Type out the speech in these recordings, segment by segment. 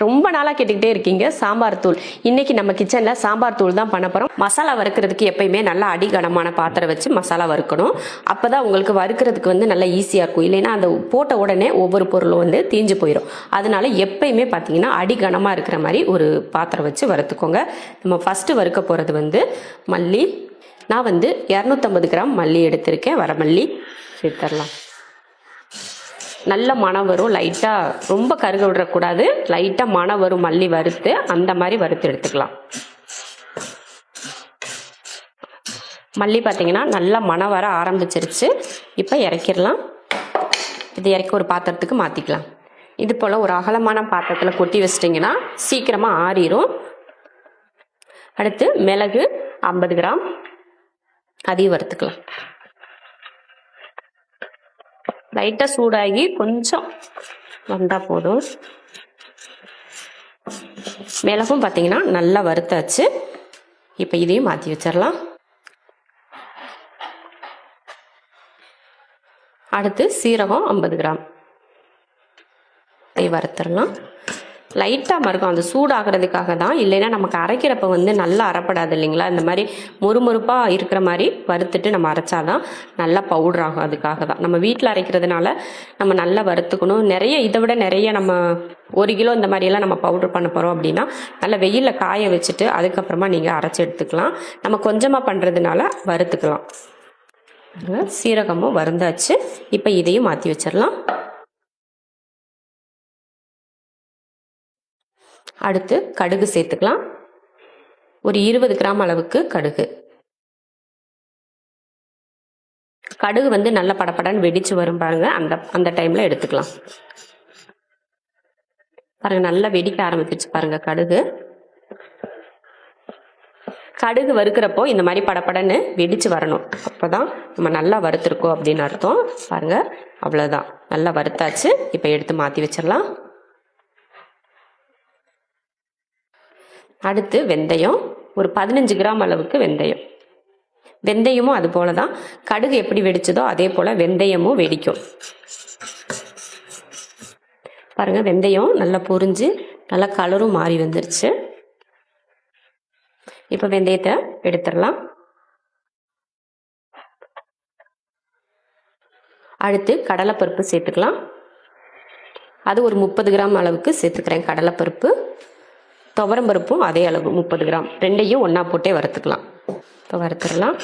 ரொம்ப நாளாக கேட்டுக்கிட்டே இருக்கீங்க சாம்பார் தூள். இன்னைக்கு நம்ம கிச்சனில் சாம்பார் தூள் தான் பண்ண போகிறோம். மசாலா வறுக்கிறதுக்கு எப்பயுமே நல்லா அடிகனமான பாத்திரம் வச்சு மசாலா வறுக்கணும். அப்போ தான் உங்களுக்கு வறுக்கிறதுக்கு வந்து நல்லா ஈஸியாக இருக்கும். இல்லைன்னா அந்த போட்ட உடனே ஒவ்வொரு பொருளும் வந்து தீஞ்சு போயிடும். அதனால எப்பயுமே பார்த்தீங்கன்னா அடிகனமாக இருக்கிற மாதிரி ஒரு பாத்திரம் வச்சு வறுத்துக்கோங்க. நம்ம ஃபஸ்ட்டு வறுக்க போகிறது வந்து மல்லி. நான் வந்து 250 கிராம் மல்லி எடுத்திருக்கேன். வரமல்லி சேர்த்துடலாம். நல்ல மணம் வரும். லைட்டாக ரொம்ப கருக விடக்கூடாது. லைட்டாக மணம் வரும் மல்லி வறுத்து, அந்த மாதிரி வறுத்து எடுத்துக்கலாம். மல்லி பார்த்தீங்கன்னா நல்லா மணம் வர ஆரம்பிச்சிருச்சு. இப்போ இறக்கிடலாம். இது இறக்கி ஒரு பாத்திரத்துக்கு மாற்றிக்கலாம். இது போல் ஒரு அகலமான பாத்திரத்தில் கொட்டி வச்சிட்டிங்கன்னா சீக்கிரமாக ஆறிடும். அடுத்து மிளகு 50 கிராம், அதையும் வறுத்துக்கலாம். லைட்டாக சூடாகி கொஞ்சம் வந்தால் போதும். மிளகும் பார்த்தீங்கன்னா நல்லா வறுத்தாச்சு. இப்போ இதையும் மாற்றி வச்சிடலாம். அடுத்து சீரகம் 50 கிராம், இதை வறுத்துடலாம். லைட்டாக மறுக்கும், அந்த சூடாகிறதுக்காக தான். இல்லைன்னா நமக்கு அரைக்கிறப்ப வந்து நல்லா அரைப்படாது இல்லைங்களா. இந்த மாதிரி மொறுமொறுப்பாக இருக்கிற மாதிரி வறுத்துட்டு நம்ம அரைச்சாதான் நல்லா பவுடர் ஆகும். அதுக்காக தான் நம்ம வீட்டில் அரைக்கிறதுனால நம்ம நல்லா வறுத்துக்கணும். நிறைய இதை விட நிறைய நம்ம 1 கிலோ இந்த மாதிரியெல்லாம் நம்ம பவுடர் பண்ண போகிறோம் அப்படின்னா நல்லா வெயிலில் காய வச்சுட்டு அதுக்கப்புறமா நீங்கள் அரைச்சி எடுத்துக்கலாம். நம்ம கொஞ்சமாக பண்ணுறதுனால வறுத்துக்கலாம். சீரகமும் வறுந்தாச்சு. இப்போ இதையும் மாற்றி வச்சிடலாம். அடுத்து கடுகு சேர்த்துக்கலாம். ஒரு 20 கிராம் அளவுக்கு கடுகு. கடுகு வந்து நல்ல படப்படன்னு வெடிச்சு வரும் பாருங்க. அந்த டைம்ல எடுத்துக்கலாம். பாருங்க நல்லா வெடிக்க ஆரம்பிச்சிருச்சு பாருங்க கடுகு. கடுகு வறுக்கிறப்போ இந்த மாதிரி படப்படன்னு வெடிச்சு வரணும். அப்போதான் நம்ம நல்லா வறுத்துருக்கோம் அப்படின்னு அர்த்தம். பாருங்க அவ்வளோதான், நல்லா வறுத்தாச்சு. இப்போ எடுத்து மாற்றி வச்சிடலாம். அடுத்து வெந்தயம், ஒரு 15 கிராம் அளவுக்கு வெந்தயம். வெந்தயமும் அது போல தான், கடுகு எப்படி வெடிச்சதோ அதே போல் வெந்தயமும் வெடிக்கும். பாருங்க வெந்தயம் நல்லா பொரிஞ்சு நல்லா கலரும் மாறி வந்துருச்சு. இப்போ வெந்தயத்தை எடுத்துடலாம். அடுத்து கடலைப்பருப்பு சேர்த்துக்கலாம். அது ஒரு 30 கிராம் அளவுக்கு சேர்த்துக்கிறேன் கடலைப்பருப்பு. துவரம்பருப்பும் அதே அளவு 30 கிராம். ரெண்டையும் ஒன்றா போட்டே வறுத்துக்கலாம். இப்போ வறுத்துடலாம்.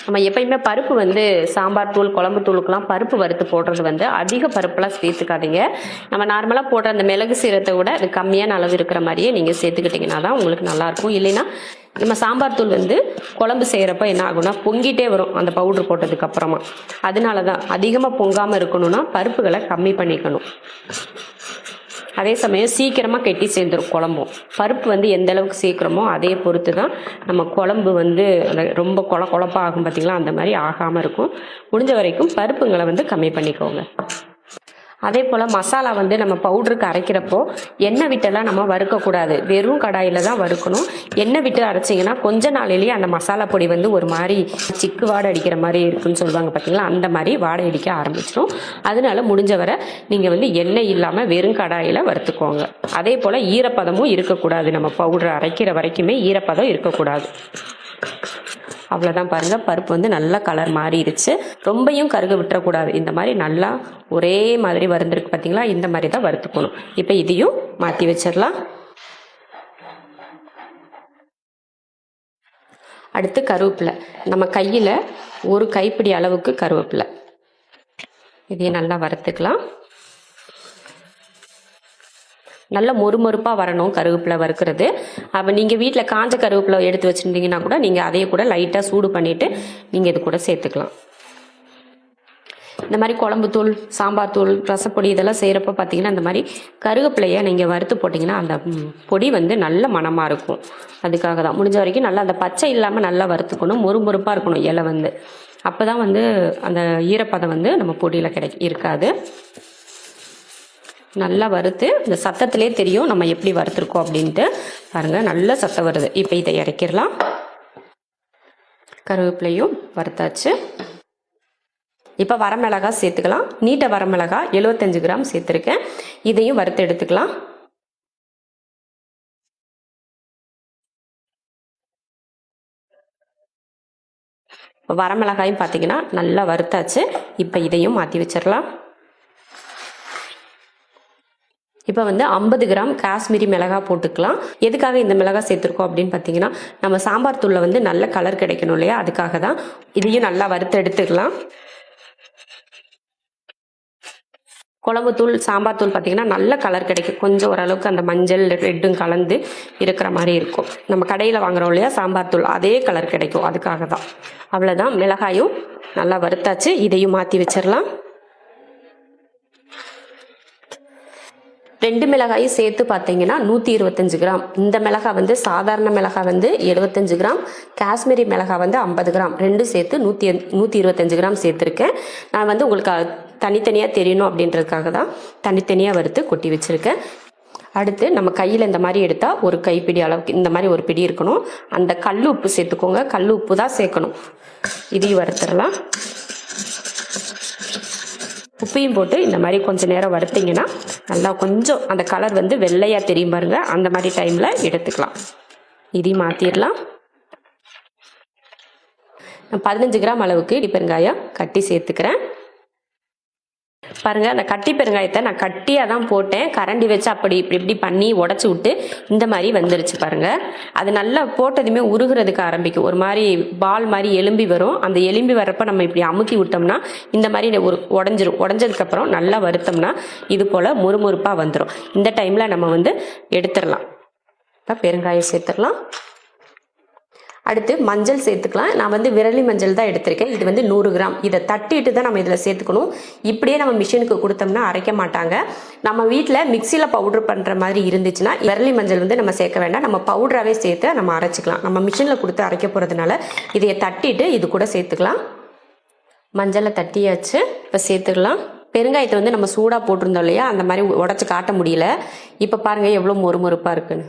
நம்ம எப்பயுமே பருப்பு வந்து சாம்பார் தூள் குழம்பு தூளுக்கெல்லாம் பருப்பு வறுத்து போடுறது வந்து அதிக பருப்பெல்லாம் சேர்த்துக்காதீங்க. நம்ம நார்மலாக போடுற அந்த மிளகு சீரகத்தை விட அது கம்மியான அளவு இருக்கிற மாதிரியே நீங்கள் சேர்த்துக்கிட்டிங்கன்னா தான் உங்களுக்கு நல்லாயிருக்கும். இல்லைன்னா நம்ம சாம்பார் தூள் வந்து குழம்பு செய்கிறப்ப என்ன ஆகும்னா பொங்கிட்டே வரும் அந்த பவுட்ரு போட்டதுக்கு அப்புறமா. அதனால தான் அதிகமாக பொங்காமல் இருக்கணும்னா பருப்புகளை கம்மி பண்ணிக்கணும். அதே சமயம் சீக்கிரமாக கெட்டி சேர்ந்துடும் குழம்பும். பருப்பு வந்து எந்த அளவுக்கு சேர்க்குறோமோ அதே பொறுத்து தான் நம்ம குழம்பு வந்து ரொம்ப குழப்பாக ஆகும் பார்த்தீங்களா, அந்த மாதிரி ஆகாமல் இருக்கும். முடிஞ்ச வரைக்கும் பருப்புங்களை வந்து கம்மி பண்ணிக்கோங்க. அதே போல் மசாலா வந்து நம்ம பவுடருக்கு அரைக்கிறப்போ எண்ணெய் விட்டெல்லாம் நம்ம வறுக்கக்கூடாது. வெறும் கடாயில் தான் வறுக்கணும். எண்ணெய் விட்டு அரைச்சிங்கன்னா கொஞ்ச நாளிலேயே அந்த மசாலா பொடி வந்து ஒரு மாதிரி சிக்கு வாடை அடிக்கிற மாதிரி இருக்குன்னு சொல்லுவாங்க பார்த்தீங்களா, அந்த மாதிரி வாடை அடிக்க ஆரம்பிச்சிடும். அதனால முடிஞ்ச வரை நீங்கள் வந்து எண்ணெய் இல்லாமல் வெறும் கடாயில் வறுத்துக்கோங்க. அதே போல் ஈரப்பதமும் இருக்கக்கூடாது. நம்ம பவுடர் அரைக்கிற வரைக்குமே ஈரப்பதம் இருக்கக்கூடாது. அவ்வளோதான். பாருங்கள் பருப்பு வந்து நல்லா கலர் மாறிடுச்சு. ரொம்பையும் கருக விட்டுறக்கூடாது. இந்த மாதிரி நல்லா ஒரே மாதிரி வறுந்துருக்கு பார்த்தீங்களா, இந்த மாதிரி தான் வறுத்துக்கணும். இப்போ இதையும் மாற்றி வச்சிடலாம். அடுத்து கருவேப்பிலை. நம்ம கையில் ஒரு கைப்பிடி அளவுக்கு கருவேப்பிலை. இதையும் நல்லா வறுத்துக்கலாம். நல்ல மொறுமொறுப்பாக வரணும் கருவேப்பிலை வறுக்கிறது. அப்போ நீங்கள் வீட்டில் காஞ்ச கருவேப்பிலை எடுத்து வச்சுருந்தீங்கன்னா கூட நீங்கள் அதையே கூட லைட்டாக சூடு பண்ணிவிட்டு நீங்கள் இது கூட சேர்த்துக்கலாம். இந்த மாதிரி குழம்பு தூள் சாம்பார் தூள் ரசப்பொடி இதெல்லாம் செய்கிறப்ப பார்த்தீங்கன்னா இந்த மாதிரி கருவேப்பிலையை நீங்கள் வறுத்து போட்டிங்கன்னா அந்த பொடி வந்து நல்ல மணமாக இருக்கும். அதுக்காக தான் முடிஞ்ச வரைக்கும் நல்லா அந்த பச்சை இல்லாமல் நல்லா வறுத்துக்கணும். மொறுமொறுப்பாக இருக்கணும் இலை வந்து. அப்போ தான் வந்து அந்த ஈரப்பதம் வந்து நம்ம பொடியில் இருக்காது. நல்லா வறுத்து இந்த சத்தத்திலே தெரியும் நம்ம எப்படி வறுத்துருக்கோம் அப்படின்ட்டு. பாருங்கள் நல்ல சத்தம் வருது. இப்போ இதை இறக்கிடலாம். கருவேப்பிலையும் வறுத்தாச்சு. இப்போ வரமிளகா சேர்த்துக்கலாம். நீட்ட வரமிளகா 75 கிராம் சேர்த்துருக்கேன். இதையும் வறுத்து எடுத்துக்கலாம். வரமிளகாயும் பார்த்தீங்கன்னா நல்லா வறுத்தாச்சு. இப்போ இதையும் மாற்றி வச்சிடலாம். இப்போ வந்து 50 கிராம் காஷ்மீரி மிளகாய் போட்டுக்கலாம். எதுக்காக இந்த மிளகாய் சேர்த்துருக்கோம் அப்படின்னு பார்த்தீங்கன்னா, நம்ம சாம்பார் தூளில் வந்து நல்ல கலர் கிடைக்கணும் இல்லையா, அதுக்காக தான். இதையும் நல்லா வறுத்து எடுத்துக்கலாம். குழம்பு தூள் சாம்பார் தூள் பார்த்தீங்கன்னா நல்ல கலர் கிடைக்கும். கொஞ்சம் ஓரளவுக்கு அந்த மஞ்சள் ரெட்டும் கலந்து இருக்கிற மாதிரி இருக்கும். நம்ம கடையில் வாங்குறோம் இல்லையா சாம்பார் தூள், அதே கலர் கிடைக்கும். அதுக்காக தான். அவ்வளோதான். மிளகாயும் நல்லா வறுத்தாச்சு. இதையும் மாற்றி வச்சிடலாம். 2 மிளகாயும் சேர்த்து பார்த்தீங்கன்னா 125 கிராம். இந்த மிளகாய் வந்து சாதாரண மிளகாய் வந்து 75 கிராம், காஷ்மீரி மிளகாய் வந்து 50 கிராம், ரெண்டும் சேர்த்து 125 கிராம் சேர்த்துருக்கேன். நான் வந்து உங்களுக்கு தனித்தனியாக தெரியணும் அப்படின்றதுக்காக தான் தனித்தனியாக வறுத்து கொட்டி வச்சுருக்கேன். அடுத்து நம்ம கையில் இந்த மாதிரி எடுத்தால் ஒரு கைப்பிடி அளவுக்கு இந்த மாதிரி ஒரு பிடி இருக்கணும். அந்த கல் உப்பு சேர்த்துக்கோங்க. கல் உப்பு தான் சேர்க்கணும். இதையும் வறுத்துடலாம். உப்பையும் போட்டு இந்த மாதிரி கொஞ்சம் நேரம் வறுத்திங்கன்னா நல்லா கொஞ்சம் அந்த கலர் வந்து வெள்ளையாக தெரியும் பாருங்க. அந்த மாதிரி டைமில் எடுத்துக்கலாம். இதையும் மாற்றிடலாம். 15 கிராம் அளவுக்கு பெருங்காயம் கட்டி சேர்த்துக்கிறேன். பாருங்க, அந்த கட்டி பெருங்காயத்தை நான் கட்டியாக தான் போட்டேன். கரண்டி வச்சு அப்படி இப்படி பண்ணி உடச்சி விட்டு இந்த மாதிரி வந்துருச்சு பாருங்க. அது நல்லா போட்டதுமே உருகிறதுக்கு ஆரம்பிக்கும். ஒரு மாதிரி பால் மாதிரி எலும்பி வரும். அந்த எலும்பி வரப்ப நம்ம இப்படி அமுக்கி விட்டோம்னா இந்த மாதிரி ஒரு உடஞ்சிரும். உடஞ்சதுக்கப்புறம் நல்லா வறுத்தோம்னா இது போல் முறுமுறுப்பாக வந்துடும். இந்த டைமில் நம்ம வந்து எடுத்துடலாம். இப்போ பெருங்காயம் சேர்த்துடலாம். அடுத்து மஞ்சள் சேர்த்துக்கலாம். நான் வந்து விரலி மஞ்சள் தான் எடுத்திருக்கேன். இது வந்து 100 கிராம். இதை தட்டிட்டு தான் நம்ம இதில் சேர்த்துக்கணும். இப்படியே நம்ம மிஷினுக்கு கொடுத்தோம்னா அரைக்க மாட்டாங்க. நம்ம வீட்டில் மிக்சியில் பவுடர் பண்ணுற மாதிரி இருந்துச்சுன்னா விரலி மஞ்சள் வந்து நம்ம சேர்க்க வேண்டாம். நம்ம பவுடராகவே சேர்த்து நம்ம அரைச்சிக்கலாம். நம்ம மிஷினில் கொடுத்து அரைக்க போகிறதுனால இதையை தட்டிட்டு இது கூட சேர்த்துக்கலாம். மஞ்சளை தட்டியாச்சு. இப்போ சேர்த்துக்கலாம். பெருங்காயத்தை வந்து நம்ம சூடாக போட்டிருந்தோம் இல்லையா, அந்த மாதிரி உடச்சி காட்ட முடியல. இப்போ பாருங்கள் எவ்வளோ மொறுமொறுப்பாக இருக்குன்னு.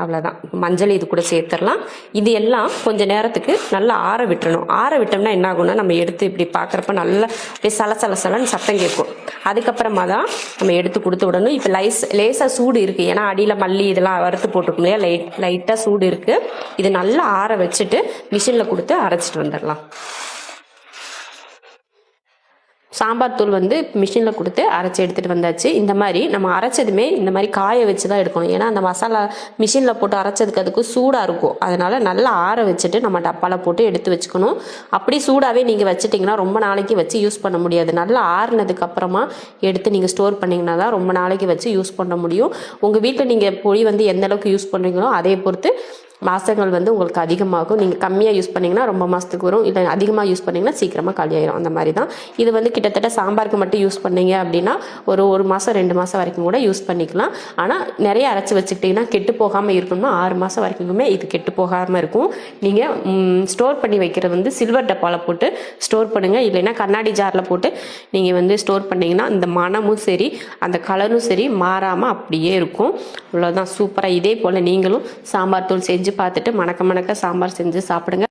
அவ்வளோதான். மஞ்சள் இது கூட சேர்த்துடலாம். இது எல்லாம் கொஞ்சம் நேரத்துக்கு நல்லா ஆற விட்டுறணும். ஆற விட்டோம்னா என்ன ஆகும்னா நம்ம எடுத்து இப்படி பார்க்குறப்ப நல்லா அப்படியே சலசலன்னு சத்தம் கேட்கும். அதுக்கப்புறமா தான் நம்ம எடுத்து கொடுத்து விடணும். இப்போ லேசாக சூடு இருக்குது. ஏன்னா அடியில் மல்லி இதெல்லாம் வறுத்து போட்டுருக்கோம் இல்லையா, லைட்டாக சூடு இருக்குது. இது நல்லா ஆற வச்சுட்டு மிஷினில் கொடுத்து அரைச்சிட்டு வந்துடலாம். சாம்பார் தூள் வந்து மிஷினில் கொடுத்து அரைச்சி எடுத்துகிட்டு வந்தாச்சு. இந்த மாதிரி நம்ம அரைச்சதுமே இந்த மாதிரி காய வச்சு தான் எடுக்கணும். ஏன்னா அந்த மசாலா மிஷினில் போட்டு அரைச்சதுக்கு அதுக்கு சூடாக இருக்கும். அதனால் நல்லா ஆற வச்சுட்டு நம்ம டப்பாவில் போட்டு எடுத்து வச்சுக்கணும். அப்படி சூடாகவே நீங்கள் வச்சுட்டிங்கன்னா ரொம்ப நாளைக்கு வச்சு யூஸ் பண்ண முடியாது. நல்லா ஆறுனதுக்கு அப்புறமா எடுத்து நீங்கள் ஸ்டோர் பண்ணிங்கன்னா தான் ரொம்ப நாளைக்கு வச்சு யூஸ் பண்ண முடியும். உங்கள் வீட்டில் நீங்கள் பொடி வந்து எந்த அளவுக்கு யூஸ் பண்ணுறீங்களோ அதே பொறுத்து மாதங்கள் வந்து உங்களுக்கு அதிகமாகும். நீங்கள் கம்மியாக யூஸ் பண்ணிங்கன்னா ரொம்ப மாதத்துக்கு வரும். இல்லை அதிகமாக யூஸ் பண்ணிங்கன்னா சீக்கிரமாக காலியாயிரும். அந்த மாதிரி தான். இது வந்து கிட்டத்தட்ட சாம்பாருக்கு மட்டும் யூஸ் பண்ணீங்க அப்படின்னா ஒரு மாதம் 2 மாதம் வரைக்கும் கூட யூஸ் பண்ணிக்கலாம். ஆனால் நிறைய அரைச்சி வச்சுக்கிட்டிங்கன்னா கெட்டு போகாமல் இருக்கணும்னா 6 மாதம் வரைக்குமே இது கெட்டு போகாமல் இருக்கும். நீங்கள் ஸ்டோர் பண்ணி வைக்கிறது வந்து சில்வர் டப்பாவில் போட்டு ஸ்டோர் பண்ணுங்கள். இல்லைன்னா கண்ணாடி ஜாரில் போட்டு நீங்கள் வந்து ஸ்டோர் பண்ணிங்கன்னா இந்த மனமும் சரி அந்த கலரும் சரி மாறாமல் அப்படியே இருக்கும். அவ்வளோதான். சூப்பராக இதே போல் நீங்களும் சாம்பார் தூள் செஞ்சு பார்த்துட்டு மணக்க சாம்பார் செஞ்சு சாப்பிடுங்க.